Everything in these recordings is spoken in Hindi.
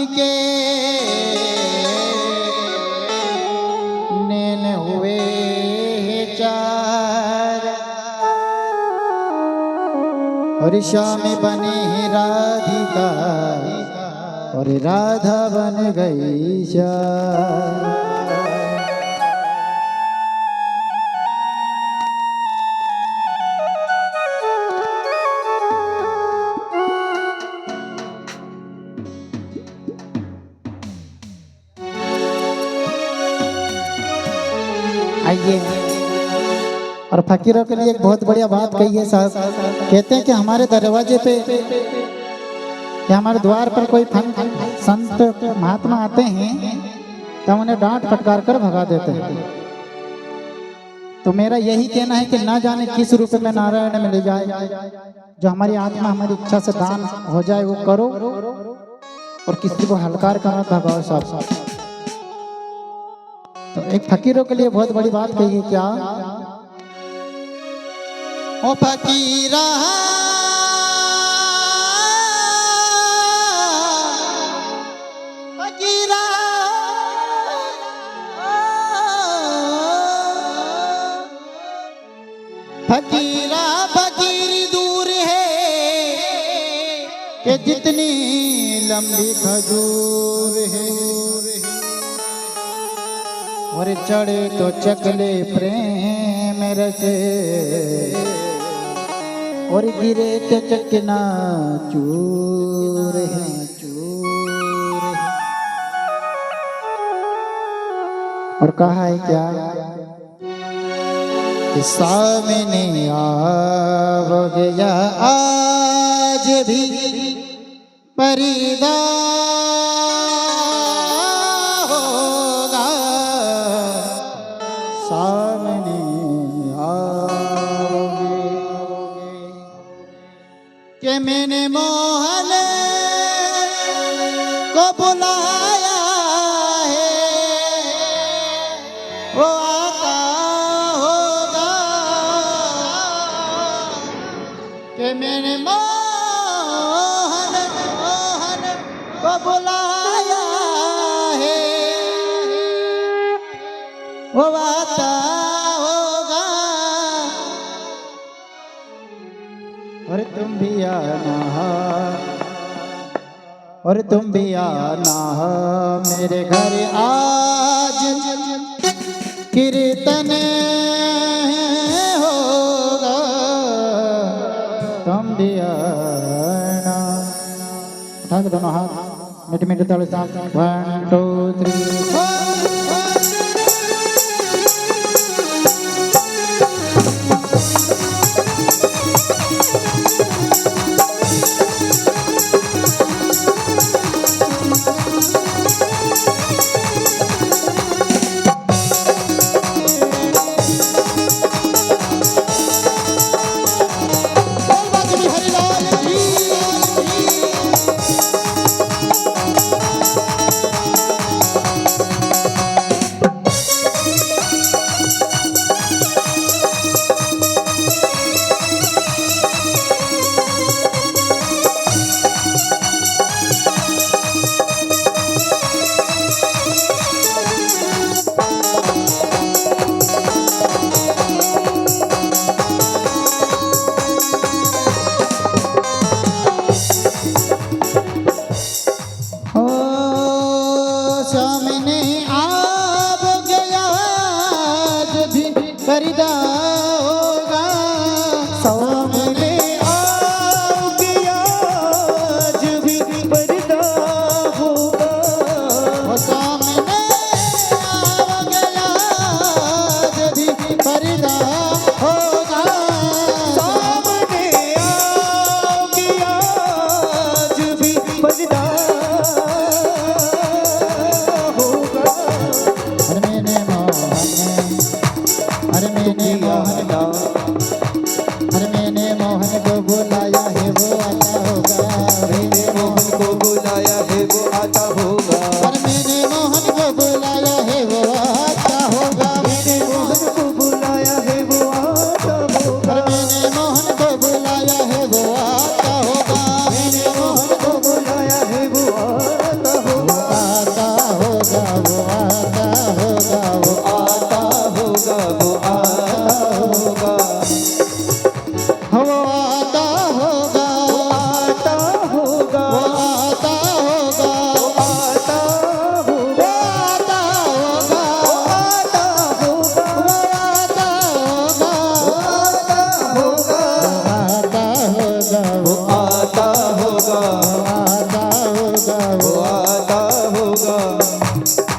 के नैन हुए चार और श्याम बने राधिका और राधा बन गई श्याम। आइए, और फकीरों के लिए एक बहुत बढ़िया बात कही है साहब। कहते हैं कि हमारे दरवाजे पे कि हमारे द्वार पर कोई संत महात्मा आते हैं तो उन्हें डांट फटकार कर भगा देते हैं। तो मेरा यही कहना है कि ना जाने किस रूप में नारायण मिल जाए, जो हमारी आत्मा हमारी इच्छा से दान हो जाए वो करो, और किसी को हलकार का मत भगाओ साहब। तो एक फकीरों के लिए बहुत बड़ी बात कही है क्या? ओ फकीरा फकीरा फकीरा फकीर दूर है कि जितनी लंबी खजूर है, और चढ़े तो चकले प्रेम रसे, और गिरे तो चकना चूर है चूर है। और कहा है क्या कि सामने आओगे या आज भी परिदा होगा, सामने आओगे कि मैंने मोहन को बुलाया है, वो आता होगा कि मैंने मोहन को बुलाया है, वो आता होगा। और तुम भी आना, और तुम भी आना मेरे घर आज, कीर्तन होगा। तुम भी आना, उठा के दोनों हाथ मीठे मीठे ताली से 1 2 3 परिदा होगा, सामने आओगे आज भी परिदा होगा, सामने आओगे आज भी परिदा होगा, सामने आओगे आज भी परिदा होगा। अरे मैंने होगा, आता होगा, वो आता होगा।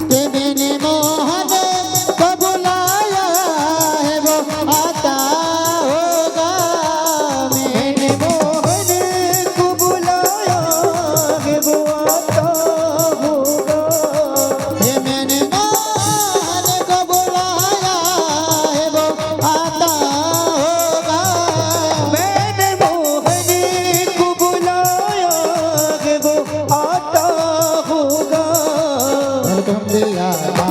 कि मैंने मोहन को बुलाया है वो आता होगा। मैंने मोहन को बुलाया है वो आता होगा। ये मैंने मोहन को बुलाया है वो आता होगा। मैंने मोहन को बुलाया है वो आता होगा। और तुम भी आना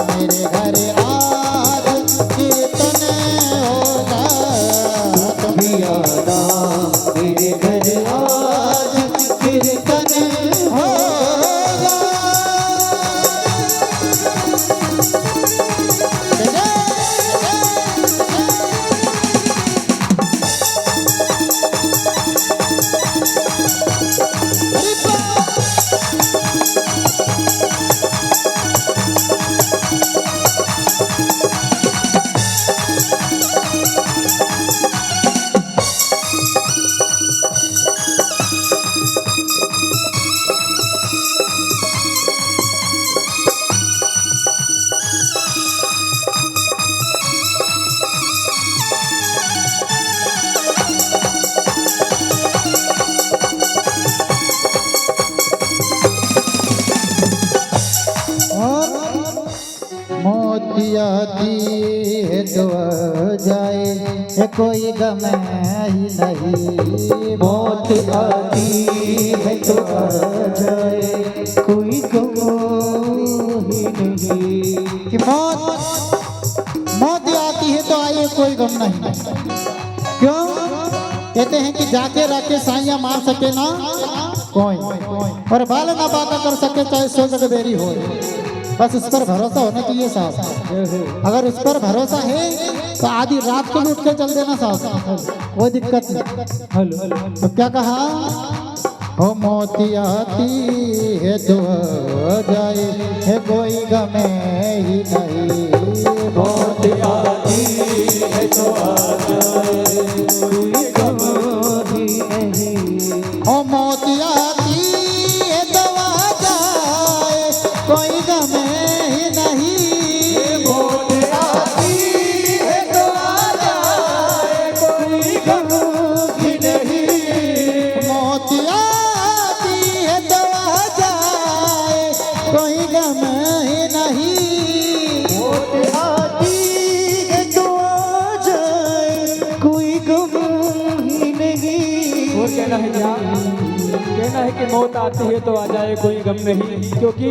मेरे घर आज कीर्तन होगा। तुम भी आना मेरे घर आज कीर्तन होगा। मोतिया दिए तो जाए ये कोई गम ही नहीं। मौत आती है तो आ जाए कोई गम ही नहीं। कि मौत आती है तो आइए कोई गम नहीं। क्यों कहते हैं कि जाके राके साइया मार सके ना कोई, और बाल ना बाका कर सके चाहे सो जग बेरी हो। बस उस पर भरोसा होना चाहिए साहब। अगर उस पर भरोसा है तो आधी रात को लूट के चल देना साहब, कोई दिक्कत नहीं। तो क्या कहा, हो मोती आती है तो जाए है कोई गमे ही नहीं। मौत आती है तो आ जाए कोई गम ही नहीं। हो मोती आती है तो आ जाए कोई गमे ही नहीं। मौत आती है तो आ जाए कोई गम ही नहीं। मौत आती है तो आ जाए कोई गम ही नहीं। मौत आती है तो आ जाए कोई गम ही नहीं। और कहना है क्या, कहना है कि मौत आती है तो आ जाए कोई गम नहीं, क्योंकि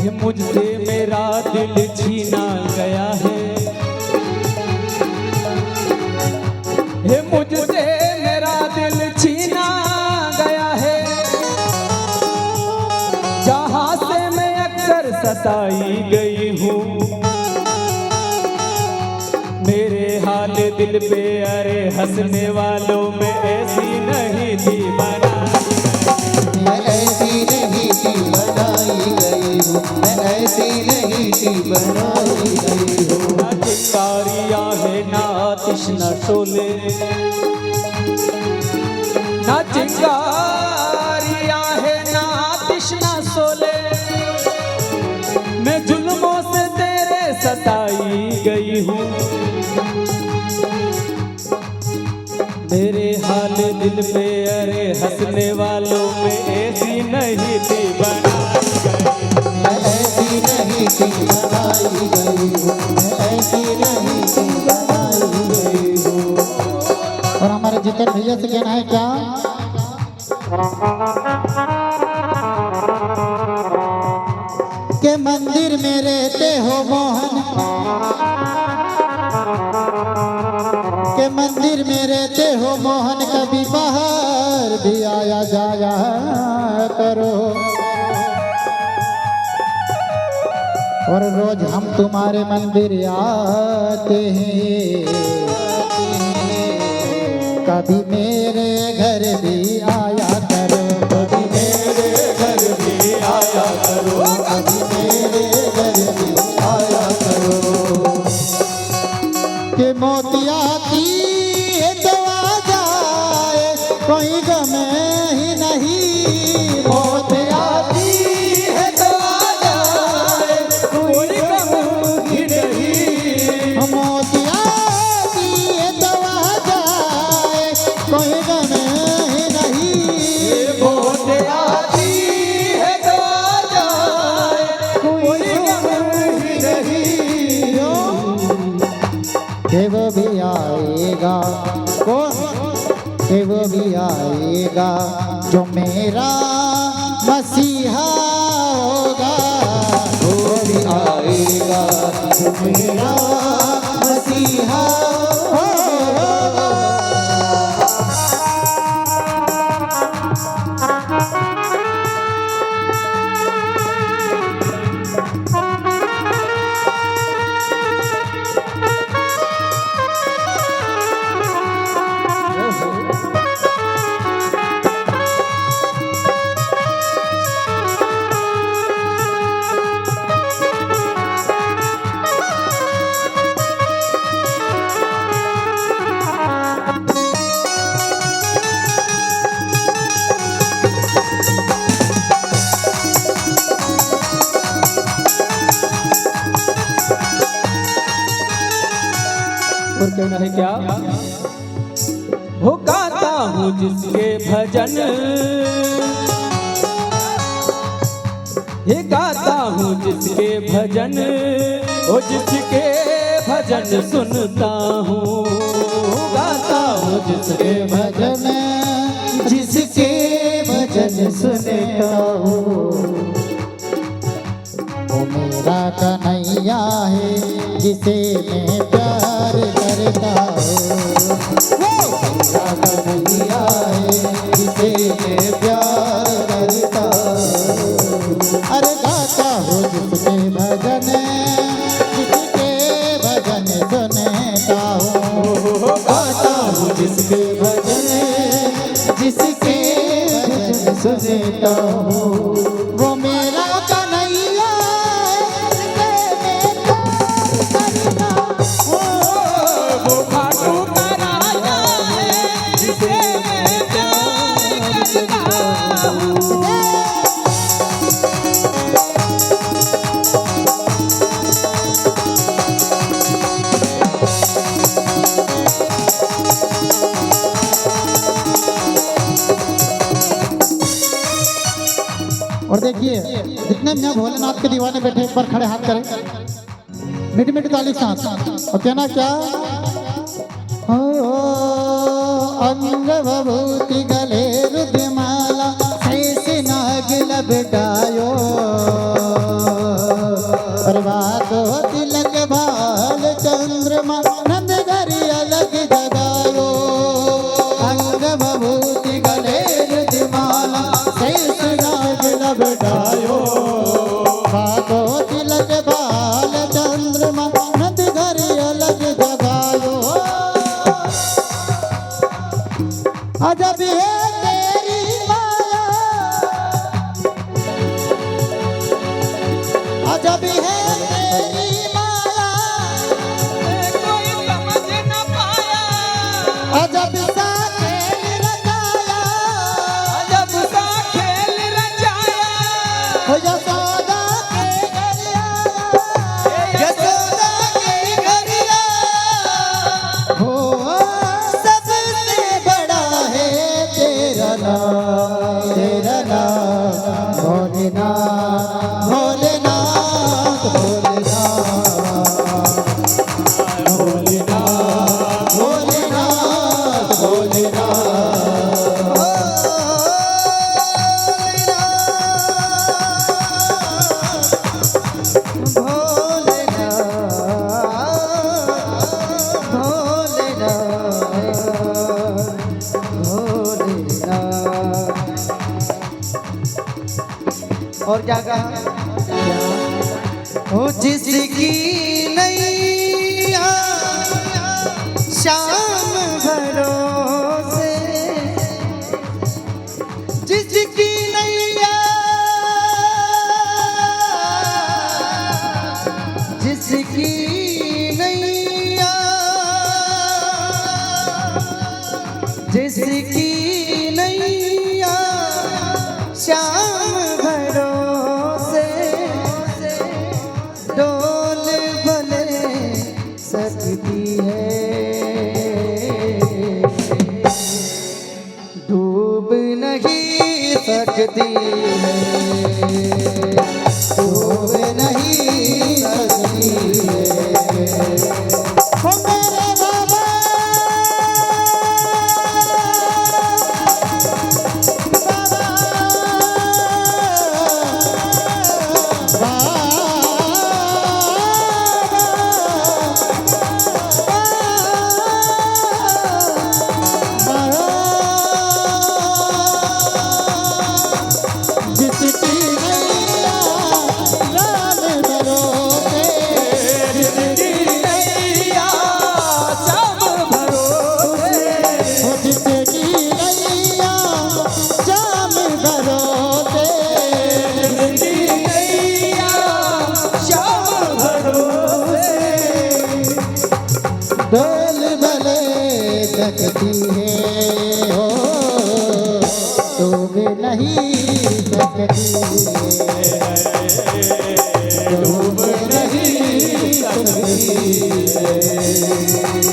ये मुझसे मेरा दिल छीना गया है। ये मुझसे मेरा दिल छीना गया है। जहां से मैं अक्सर सताई गई हूँ, मेरे हाल दिल पे अरे हंसने वालों में ऐसी नहीं थी बना। मैं ऐसी नहीं थी बनाई गई हूँ, मैं ऐसी नहीं थी बनाई गई हूँ। ना चिंगारियाँ है ना आतिश न शोले, ना चिंगारियाँ है ना आतिश न शोले। मैं जुल्मों से तेरे सताई गई हूँ, मेरे हाल दिल पे अरे हंसने वालों में ऐसी नहीं थी बनाई गई। मैं ऐसी नहीं थी बनाई गई हूँ, मैं ऐसी नहीं थी बनाई गई हूँ। और हमारे जितन भैया से कहना है क्या, के मंदिर में रहते हो मोहन, के मंदिर में रहते हो मोहन, कभी बाहर भी आया जाया करो। और रोज हम तुम्हारे मंदिर आते हैं, कभी मेरे घर भी आया करो। कभी मेरे घर भी आया करो, कभी मेरे घर भी आया करो। कि मोतिया की कोई गम ही नहीं। मौत आती है तो आ जाए, कोई गम ही नहीं। मौत आती है तो आ जाए, कोई गम ही नहीं। मौत आती है तो आ जाए, कोई गम ही नहीं। कि वो भी आएगा, कौन? कि वो भी आएगा जो मेरा मसीहा होगा। वो भी आएगा जो मेरा मसीहा होगा। और कहना है क्या? हो गाता हूँ जिसके भजन, ये गाता हूँ जिसके भजन, ओ जिसके भजन सुनता हूँ। गाता हूँ जिसके भजन, जिसके भजन सुनता हूँ। वो मेरा कन्हैया है जिसे मैं प्यार करता हूँ। वो मेरा कन्हैया है जिसे मैं प्यार करता हूँ। अरे गाता हूँ जिसके भजन, जिसके भजन सुनता हूँ। गाता हूँ जिसके भजन, जिसके भजन सुनता हूँ। वो मेरा कन्हैया वो खाटू का राजा है जिसे मैं प्यार करता हूँ। और देखिए जितने भी यहाँ भोलेनाथ के दीवाने बैठे एक बार खड़े हाथ करें, मीठी मीठी ताली के साथ, और कहना क्या? हो अंग भभूति गले रुद्रमाला, ऐसे नाग लबटायो। प्रभात हो तिलक भाल चंद्रमा, नंद घरी अलग जगायो। अंग भभूति गले रुद्रमाला, ऐसे नाग लबटायो। भागो तिलक भाल चंद्रमा, नंद घरी अलग जगायो। अजब है तेरी माया, अजब है तेरी माया, कोई समझ न पाया, अजब सा खेल रचाया। अजब सा खेल रचाया। हो यशोदा के घर आया, यशोदा के घर आया। हो सबसे बड़ा है तेरा नाम, तेरा नाम भोलेनाथ, भोलेनाथ, भोलेनाथ, भोलेनाथ, भोलेनाथ, और क्या कहा? ओ जिसकी नैया शाम भरोसे, जिसकी नैया, जिसकी नैया, जिसकी सकती है हो, डूब नहीं सकती है, डूब नहीं सकती है।